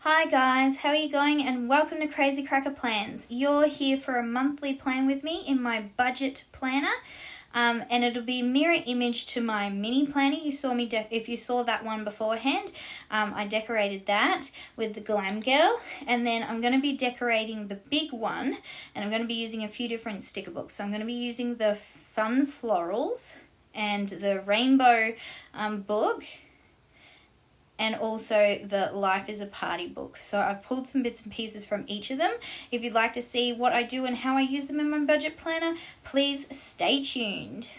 Hi guys, how are you going? And welcome to Crazy Cracker Plans. You're here for a monthly plan with me in my budget planner. And it'll be mirror image to my mini planner. You saw me, if you saw that one beforehand, I decorated that with the Glam Girl. And then I'm going to be decorating the big one, and I'm going to be using a few different sticker books. So I'm going to be using the Fun Florals and the Rainbow book, and also the Life is a Party book. So I've pulled some bits and pieces from each of them. If you'd like to see what I do and how I use them in my budget planner, please stay tuned.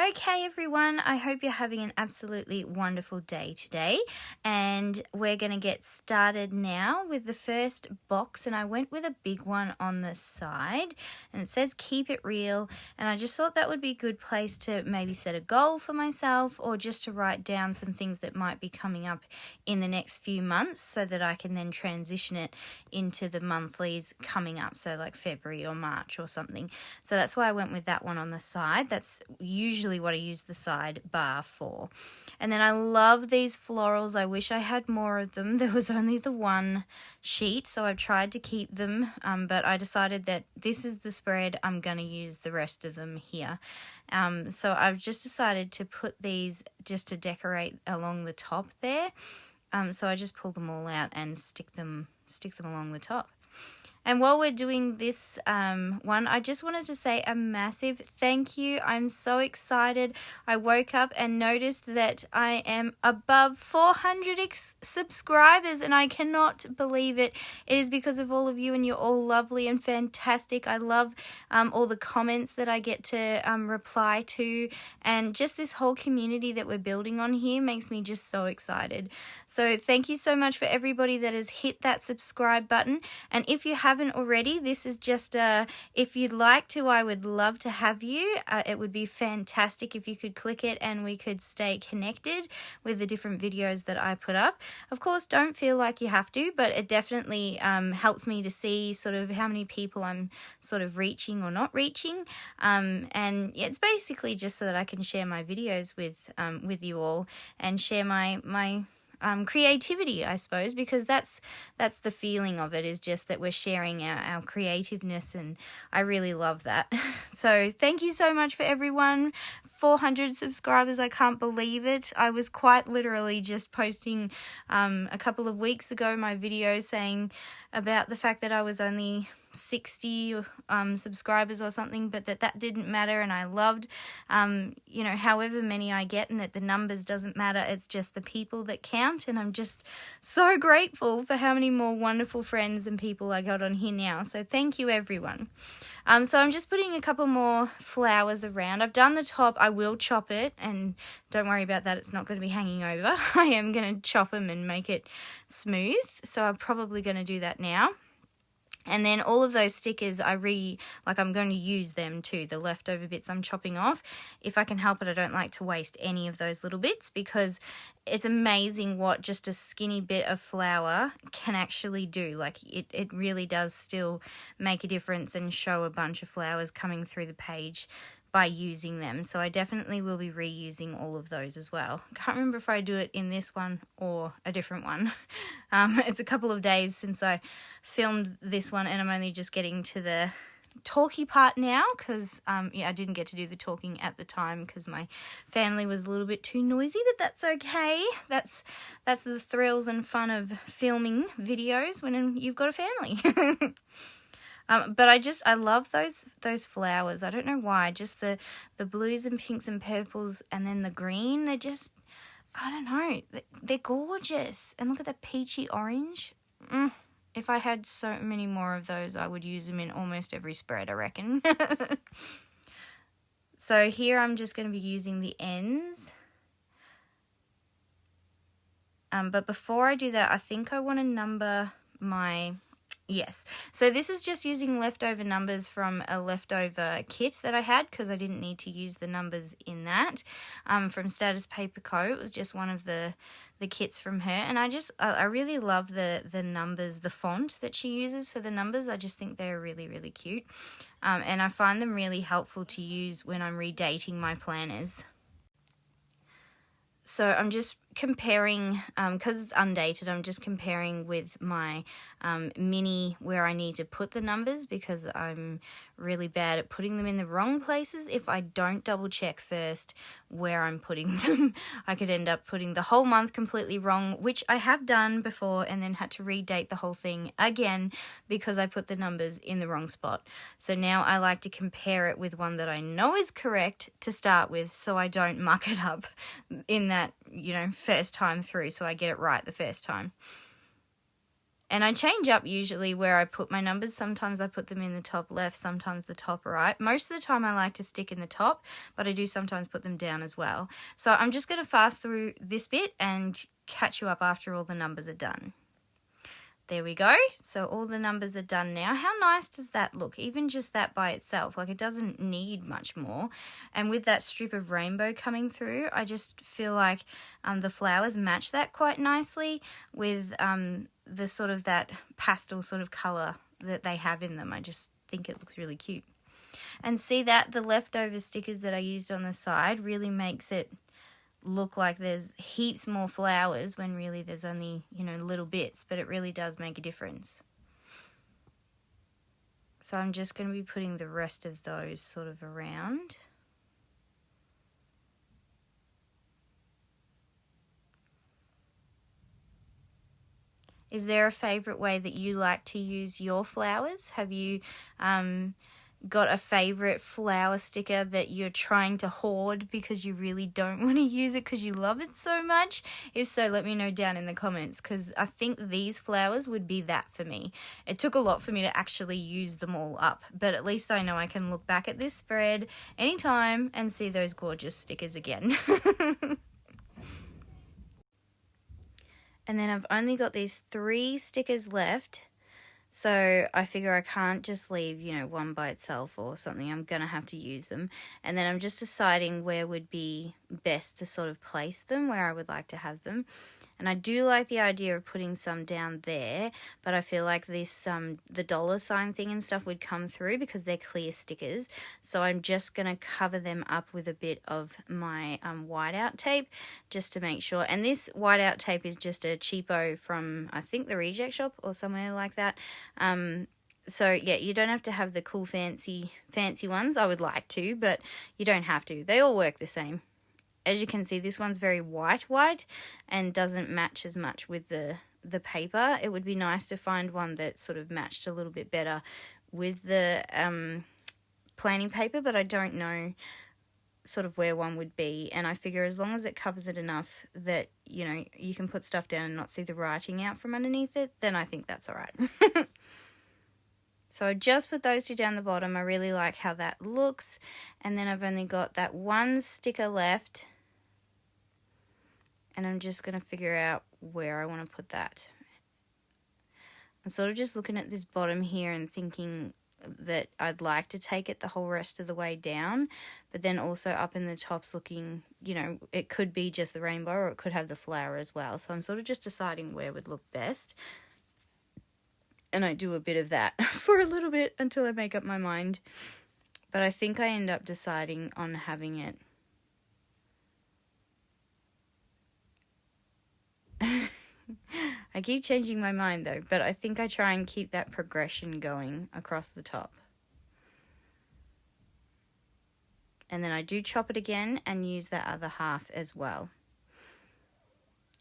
Okay everyone, I hope you're having an absolutely wonderful day today, and we're going to get started now with the first box. And I went with a big one on the side, and it says keep it real, and I just thought that would be a good place to maybe set a goal for myself, or just to write down some things that might be coming up in the next few months, so that I can then transition it into the monthlies coming up, so like February or March or something. So that's why I went with that one on the side. That's usually what I use the side bar for. And then I love these florals. I wish I had more of them. There was only the one sheet, so I've tried to keep them, but I decided that this is the spread. I'm going to use the rest of them here. So I've just decided to put these just to decorate along the top there. So I just pull them all out and stick them along the top. And while we're doing this one, I just wanted to say a massive thank you. I'm so excited. I woke up and noticed that I am above 400 subscribers, and I cannot believe it. It is because of all of you, and you're all lovely and fantastic. I love all the comments that I get to reply to, and just this whole community that we're building on here makes me just so excited. So thank you so much for everybody that has hit that subscribe button. And if you haven't already, this is just if you'd like to, I would love to have you. It would be fantastic if you could click it and we could stay connected with the different videos that I put up. Of course, don't feel like you have to, but it definitely helps me to see sort of how many people I'm sort of reaching or not reaching, and it's basically just so that I can share my videos with you all, and share my creativity, I suppose, because that's the feeling of it, is just that we're sharing our creativeness, and I really love that. So thank you so much for everyone. 400 subscribers, I can't believe it. I was quite literally just posting a couple of weeks ago my video saying about the fact that I was only 60 subscribers or something, but that didn't matter, and I loved however many I get, and that the numbers doesn't matter. It's just the people that count, and I'm just so grateful for how many more wonderful friends and people I got on here now. So thank you everyone. So I'm just putting a couple more flowers around. I've done the top. I will chop it, and don't worry about that, it's not going to be hanging over. I am going to chop them and make it smooth, so I'm probably going to do that now. And then all of those stickers, I'm going to use them too. The leftover bits I'm chopping off. If I can help it, I don't like to waste any of those little bits, because it's amazing what just a skinny bit of flower can actually do. Like it really does still make a difference and show a bunch of flowers coming through the page by using them. So I definitely will be reusing all of those as well. Can't remember if I do it in this one or a different one. It's a couple of days since I filmed this one, and I'm only just getting to the talky part now, because I didn't get to do the talking at the time because my family was a little bit too noisy, but that's okay. That's the thrills and fun of filming videos when you've got a family. But I love those flowers. I don't know why. Just the blues and pinks and purples, and then the green. They're just, I don't know. They're gorgeous. And look at the peachy orange. If I had so many more of those, I would use them in almost every spread, I reckon. So here I'm just going to be using the ends. But before I do that, I think I want to number my Yes. So this is just using leftover numbers from a leftover kit that I had because I didn't need to use the numbers in that. From Status Paper Co. It was just one of the kits from her, and I really love the numbers, the font that she uses for the numbers. I just think they're really, really cute, and I find them really helpful to use when I'm redating my planners. So I'm just comparing, because it's undated, I'm just comparing with my mini where I need to put the numbers because I'm really bad at putting them in the wrong places. If I don't double check first where I'm putting them, I could end up putting the whole month completely wrong, which I have done before and then had to redate the whole thing again because I put the numbers in the wrong spot. So now I like to compare it with one that I know is correct to start with so I don't muck it up in that, first time through, so I get it right the first time. And I change up usually where I put my numbers. Sometimes I put them in the top left, sometimes the top right. Most of the time I like to stick in the top, but I do sometimes put them down as well. So I'm just going to fast through this bit and catch you up after all the numbers are done. There we go. So all the numbers are done now. How nice does that look? Even just that by itself, like it doesn't need much more. And with that strip of rainbow coming through, I just feel like the flowers match that quite nicely with the sort of that pastel sort of colour that they have in them. I just think it looks really cute. And see that the leftover stickers that I used on the side really makes it look like there's heaps more flowers when really there's only, little bits, but it really does make a difference. So I'm just going to be putting the rest of those sort of around. Is there a favourite way that you like to use your flowers? Have you got a favourite flower sticker that you're trying to hoard because you really don't want to use it because you love it so much? If so, let me know down in the comments because I think these flowers would be that for me. It took a lot for me to actually use them all up, but at least I know I can look back at this spread anytime and see those gorgeous stickers again. And then I've only got these 3 stickers left. So I figure I can't just leave, one by itself or something. I'm going to have to use them. And then I'm just deciding where would be best to sort of place them, where I would like to have them. And I do like the idea of putting some down there, but I feel like this, the dollar sign thing and stuff would come through because they're clear stickers. So I'm just going to cover them up with a bit of my whiteout tape just to make sure. And this whiteout tape is just a cheapo from, I think, the Reject Shop or somewhere like that. So yeah, you don't have to have the cool fancy ones. I would like to, but you don't have to. They all work the same. As you can see, this one's very white and doesn't match as much with the paper. It would be nice to find one that sort of matched a little bit better with the planning paper, but I don't know sort of where one would be. And I figure as long as it covers it enough that, you can put stuff down and not see the writing out from underneath it, then I think that's all right. So I just put those 2 down the bottom. I really like how that looks. And then I've only got that one sticker left. And I'm just going to figure out where I want to put that. I'm sort of just looking at this bottom here and thinking that I'd like to take it the whole rest of the way down. But then also up in the tops looking, it could be just the rainbow or it could have the flower as well. So I'm sort of just deciding where would look best. And I do a bit of that for a little bit until I make up my mind. But I think I end up deciding on having it. I keep changing my mind though, but I think I try and keep that progression going across the top. And then I do chop it again and use that other half as well.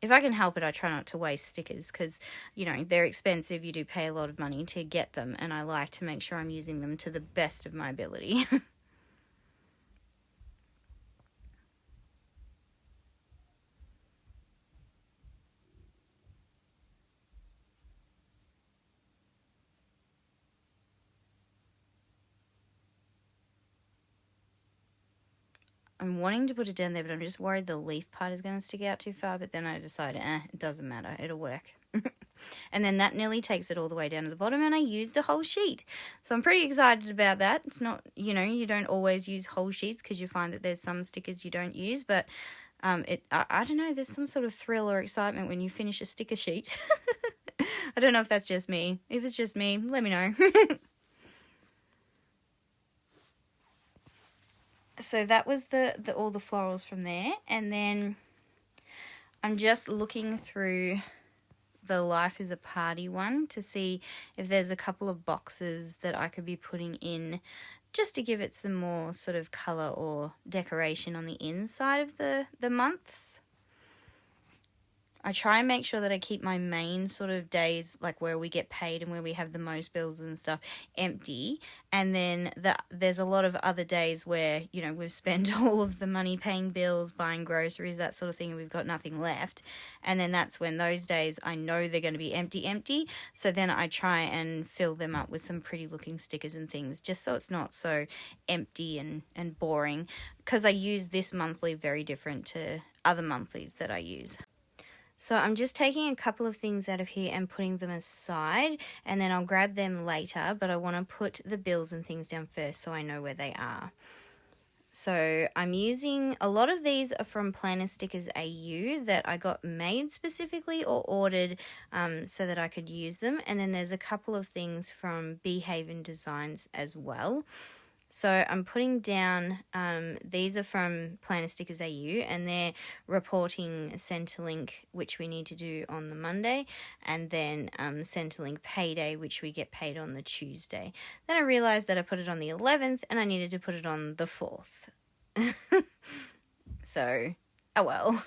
If I can help it, I try not to waste stickers because, they're expensive. You do pay a lot of money to get them, and I like to make sure I'm using them to the best of my ability. I'm wanting to put it down there, but I'm just worried the leaf part is going to stick out too far. But then I decided, it doesn't matter. It'll work. And then that nearly takes it all the way down to the bottom, and I used a whole sheet. So I'm pretty excited about that. It's not, you don't always use whole sheets because you find that there's some stickers you don't use, but I don't know, there's some sort of thrill or excitement when you finish a sticker sheet. I don't know if that's just me. If it's just me, let me know. So that was all the florals from there, and then I'm just looking through the Life is a Party one to see if there's a couple of boxes that I could be putting in just to give it some more sort of colour or decoration on the inside of the months. I try and make sure that I keep my main sort of days, like where we get paid and where we have the most bills and stuff, empty. And then there's a lot of other days where, we've spent all of the money paying bills, buying groceries, that sort of thing, and we've got nothing left. And then that's when those days I know they're going to be empty. So then I try and fill them up with some pretty looking stickers and things, just so it's not so empty and boring. Because I use this monthly very different to other monthlies that I use. So I'm just taking a couple of things out of here and putting them aside, and then I'll grab them later, but I want to put the bills and things down first so I know where they are. So I'm using, a lot of these are from Planner Stickers AU that I got made specifically or ordered so that I could use them, and then there's a couple of things from Behaven Designs as well. So I'm putting down, these are from Planner Stickers AU, and they're reporting Centrelink, which we need to do on the Monday, and then Centrelink Payday, which we get paid on the Tuesday. Then I realised that I put it on the 11th, and I needed to put it on the 4th. So, oh well.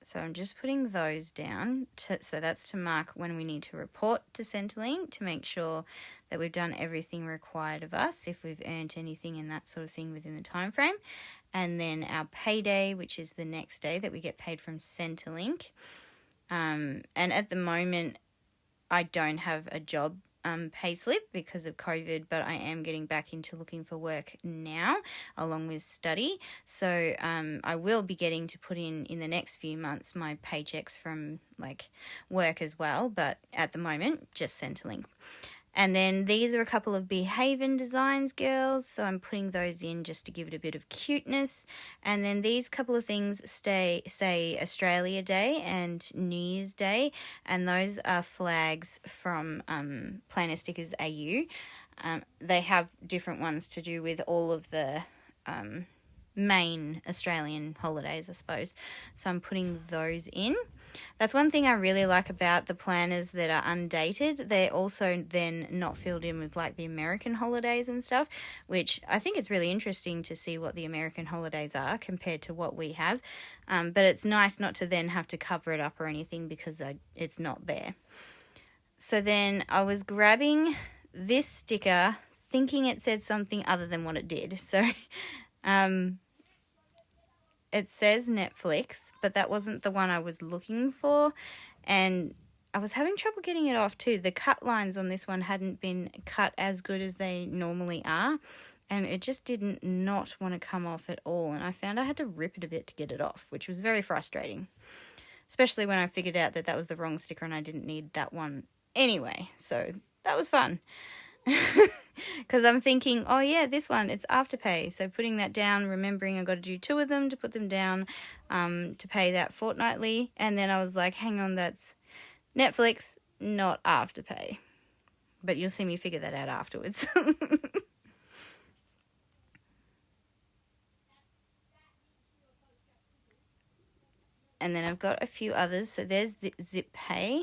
So I'm just putting those down, so that's to mark when we need to report to Centrelink to make sure that we've done everything required of us, if we've earned anything and that sort of thing within the time frame. And then our payday, which is the next day that we get paid from Centrelink. And at the moment, I don't have a job payslip because of COVID, but I am getting back into looking for work now along with study. So I will be getting to put in the next few months my paychecks from like work as well, but at the moment just Centrelink. And then these are a couple of Behaven Designs girls, so I'm putting those in just to give it a bit of cuteness. And then these couple of things say Australia Day and New Year's Day, and those are flags from Planner Stickers AU. They have different ones to do with all of the main Australian holidays, I suppose. So I'm putting those in. That's one thing I really like about the planners that are undated. They're also then not filled in with like the American holidays and stuff, which I think it's really interesting to see what the American holidays are compared to what we have. But it's nice not to then have to cover it up or anything because it's not there. So then I was grabbing this sticker thinking it said something other than what it did. So it says Netflix, but that wasn't the one I was looking for, and I was having trouble getting it off too. The cut lines on this one hadn't been cut as good as they normally are, and it just did not want to come off at all, and I found I had to rip it a bit to get it off, which was very frustrating, especially when I figured out that was the wrong sticker and I didn't need that one anyway. So that was fun. Because I'm thinking, oh yeah, this one, it's Afterpay. So putting that down, remembering I've got to do 2 of them to put them down to pay that fortnightly. And then I was like, hang on, that's Netflix, not Afterpay. But you'll see me figure that out afterwards. And then I've got a few others. So there's the Zip Pay.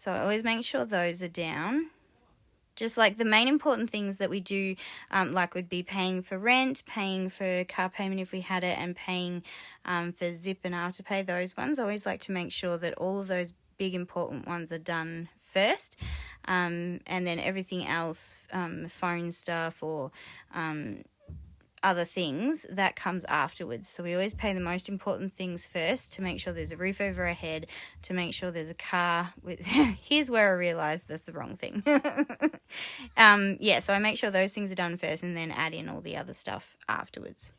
So I always make sure those are down. Just like the main important things that we do, like would be paying for rent, paying for car payment if we had it, and paying for Zip and Afterpay, those ones. I always like to make sure that all of those big important ones are done first, and then everything else, phone stuff or other things, that comes afterwards. So we always pay the most important things first, to make sure there's a roof over our head, to make sure there's a car with here's where I realized that's the wrong thing. So I make sure those things are done first and then add in all the other stuff afterwards.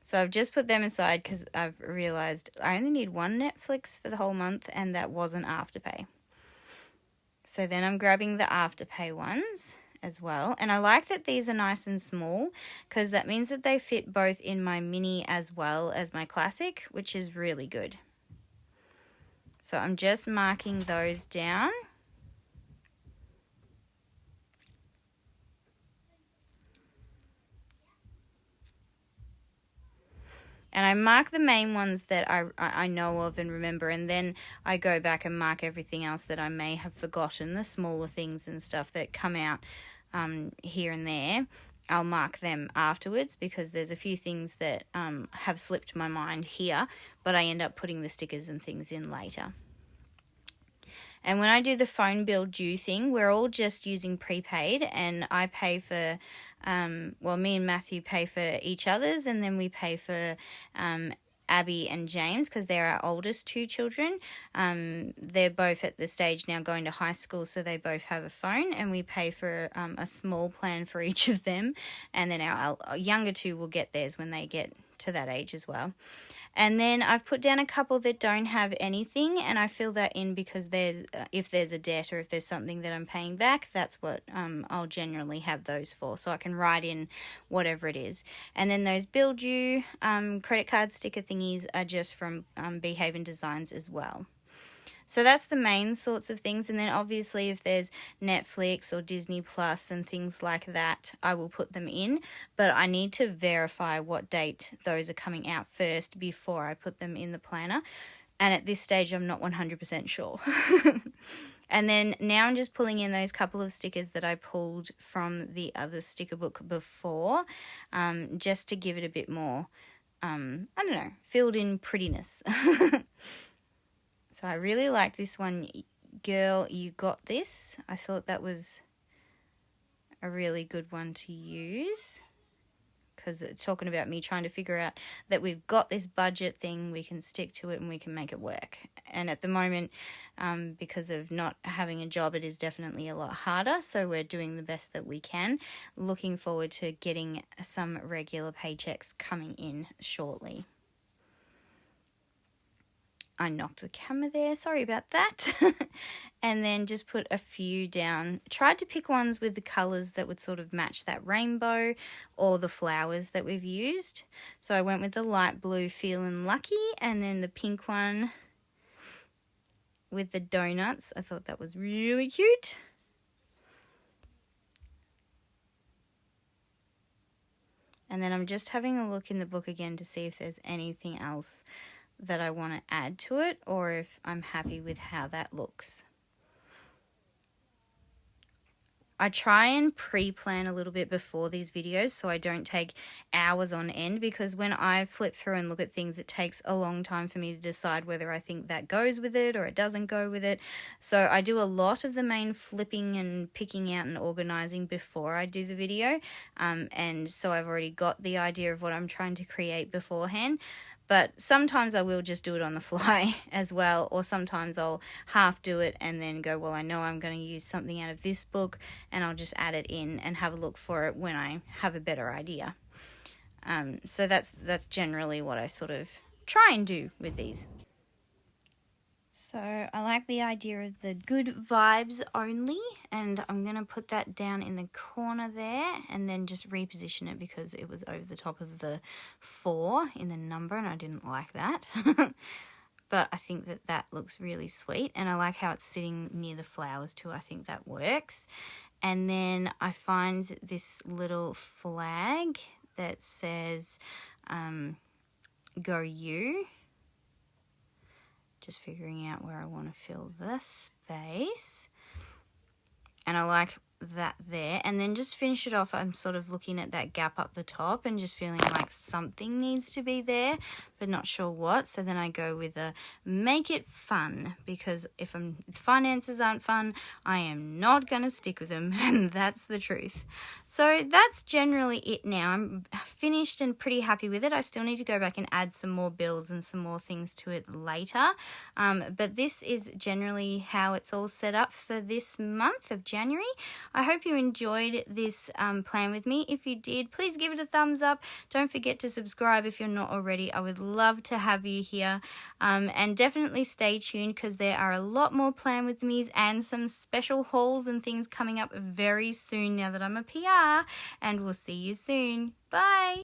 So I've just put them aside because I've realized I only need one Netflix for the whole month, and that wasn't Afterpay. So then I'm grabbing the Afterpay ones as well. And I like that these are nice and small, because that means that they fit both in my mini as well as my classic, which is really good. So I'm just marking those down. And I mark the main ones that I know of and remember, and then I go back and mark everything else that I may have forgotten, the smaller things and stuff that come out here and there. I'll mark them afterwards, because there's a few things that have slipped my mind here, but I end up putting the stickers and things in later. And when I do the phone bill due thing, we're all just using prepaid, and I pay for, me and Matthew pay for each other's, and then we pay for Abby and James, because they're our oldest two children. They're both at the stage now going to high school, so they both have a phone, and we pay for a small plan for each of them, and then our younger two will get theirs when they get to that age as well. And then I've put down a couple that don't have anything, and I fill that in because if there's a debt or if there's something that I'm paying back, that's what I'll generally have those for. So I can write in whatever it is. And then those bill due credit card sticker thingies are just from Behaven Designs as well. So that's the main sorts of things. And then obviously if there's Netflix or Disney Plus and things like that, I will put them in. But I need to verify what date those are coming out first before I put them in the planner. And at this stage, I'm not 100% sure. And then now I'm just pulling in those couple of stickers that I pulled from the other sticker book before, just to give it a bit more, filled in prettiness. So I really like this one, Girl, You Got This. I thought that was a really good one to use, because it's talking about me trying to figure out that we've got this budget thing, we can stick to it and we can make it work. And at the moment, because of not having a job, it is definitely a lot harder. So we're doing the best that we can. Looking forward to getting some regular paychecks coming in shortly. I knocked the camera there, sorry about that. And then just put a few down. Tried to pick ones with the colours that would sort of match that rainbow or the flowers that we've used. So I went with the light blue Feelin' Lucky, and then the pink one with the donuts. I thought that was really cute. And then I'm just having a look in the book again to see if there's anything else that I want to add to it, or if I'm happy with how that looks. I try and pre-plan a little bit before these videos so I don't take hours on end, because when I flip through and look at things, it takes a long time for me to decide whether I think that goes with it or it doesn't go with it. So I do a lot of the main flipping and picking out and organizing before I do the video. And so I've already got the idea of what I'm trying to create beforehand. But sometimes I will just do it on the fly as well, or sometimes I'll half do it and then go, well, I know I'm going to use something out of this book, and I'll just add it in and have a look for it when I have a better idea. So that's generally what I sort of try and do with these. So I like the idea of the good vibes only, and I'm going to put that down in the corner there and then just reposition it because it was over the top of the 4 in the number and I didn't like that. But I think that looks really sweet, and I like how it's sitting near the flowers too. I think that works. And then I find this little flag that says Go You. Just figuring out where I want to fill the space. And I like that there, and then just finish it off. I'm sort of looking at that gap up the top and just feeling like something needs to be there, but not sure what. So then I go with a make it fun, because if finances aren't fun, I am not going to stick with them, and that's the truth. So that's generally it now. I'm finished and pretty happy with it. I still need to go back and add some more bills and some more things to it later, but this is generally how it's all set up for this month of January. I hope you enjoyed this plan with me. If you did, please give it a thumbs up. Don't forget to subscribe if you're not already. I would love to have you here, and definitely stay tuned, because there are a lot more plan with me's and some special hauls and things coming up very soon now that I'm a PR, and we'll see you soon. Bye.